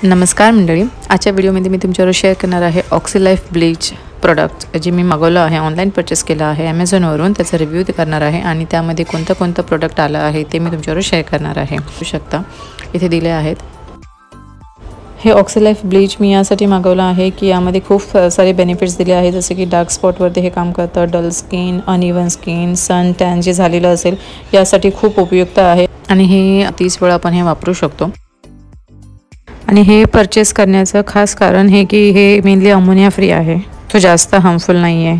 नमस्कार मंडळी, आजच्या व्हिडिओमध्ये मी तुमच्यावर शेअर करणार आहे ऑक्सीलाइफ ब्लीच प्रोडक्ट जे मी मागवलं आहे, ऑनलाईन परचेस केलं आहे ॲमेझॉनवरून। त्याचा रिव्ह्यू करणार आहे आणि त्यामध्ये कोणतं प्रोडक्ट आलं आहे ते मी तुमच्यावर शेअर करणार आहे। बघू शकता इथे दिले आहेत। हे ऑक्सीलाइफ ब्लीच मी यासाठी मागवलं आहे की यामध्ये खूप सारे बेनिफिट्स दिले आहेत, जसे की डार्क स्पॉटवरती हे काम करतं, डल स्किन, अनइवन स्किन, सन टॅन जे झालेलं असेल यासाठी खूप उपयुक्त आहे आणि हे 30 वेळा आपण हे वापरू शकतो। आणि हे परचेस करण्याचं खास कारण हे की हे मेनली अमोनिया फ्री आहे, तो जास्त हार्मफुल नाही आहे।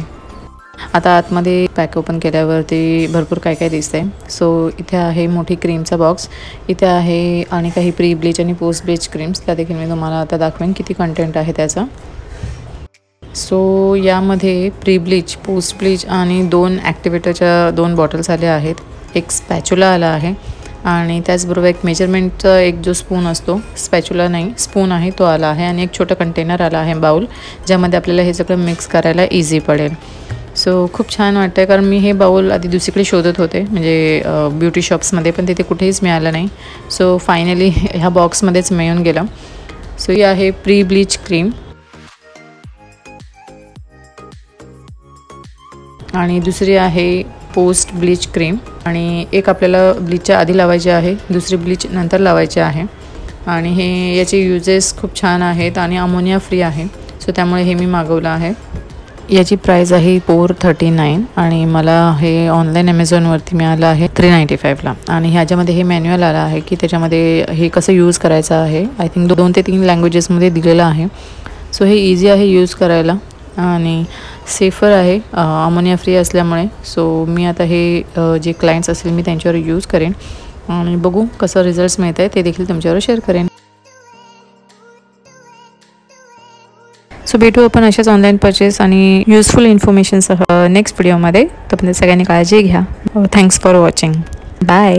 आता आतमध्ये पॅक ओपन केल्यावरती भरपूर काय दिसतंय। सो इथे आहे मोठी क्रीमचा बॉक्स, इथे आहे आणि काही प्री ब्लीच आणि पोस्ट ब्लीच क्रीम्स, त्या देखील मी तुम्हाला आता दाखवेन किती कंटेंट आहे त्याचा। सो यामध्ये प्री ब्लीच, पोस्ट ब्लीच आणि 2 ॲक्टिवेटरच्या 2 बॉटल्स आल्या आहेत, एक स्पॅच्युला आला आहे आणि त्याचबरोबर एक मेजरमेंटचा एक जो स्पून असतो, स्पॅच्युला नाही स्पून आहे तो आला आहे आणि एक छोटा कंटेनर आला आहे बाउल, ज्यामध्ये आपल्याला हे सगळं मिक्स करायला इझी पडेल। सो खूप छान वाटतं कारण मी हे बाउल आधी दुसरीकडे शोधत होते, म्हणजे ब्युटी शॉप्समध्ये, पण तिथे कुठेच मिळालं नाही। सो फायनली ह्या बॉक्समध्येच मिळून गेलं। सो ही आहे प्री ब्लीच क्रीम आणि दुसरी आहे पोस्ट ब्लीच क्रीम, आणि एक आपल्याला ब्लीचच्या आधी लावायची आहे, दुसरी ब्लीच नंतर लावायची आहे। आणि हे याचे युजेस खूप छान आहेत आणि अमोनिया फ्री आहे, सो त्यामुळे हे मी मागवलं आहे। याची प्राइस आहे 439 आणि मला हे ऑनलाईन ॲमेझॉनवरती मिळालं आहे 395ला। आणि ह्याच्यामध्ये हे मॅन्युअल आलं आहे की त्याच्यामध्ये हे कसं यूज करायचं आहे। आय थिंक 2 ते 3 लँग्वेजेसमध्ये दिलेलं आहे। सो हे इझी आहे यूज करायला आणि सेफर आहे अमोनिया फ्री असल्यामुळे। सो मी आता हे जे क्लायंट्स असतील मी त्यांच्यावर यूज करेन आणि बघू कसं रिझल्ट्स मिळत आहे ते देखील तुमच्यावर शेअर करेन। सो भेटू आपण अशाच ऑनलाईन परचेस आणि युजफुल इन्फॉर्मेशनसह नेक्स्ट व्हिडिओमध्ये। तोपर्यंत सगळ्यांनी काळजी घ्या। Thanks for watching, bye.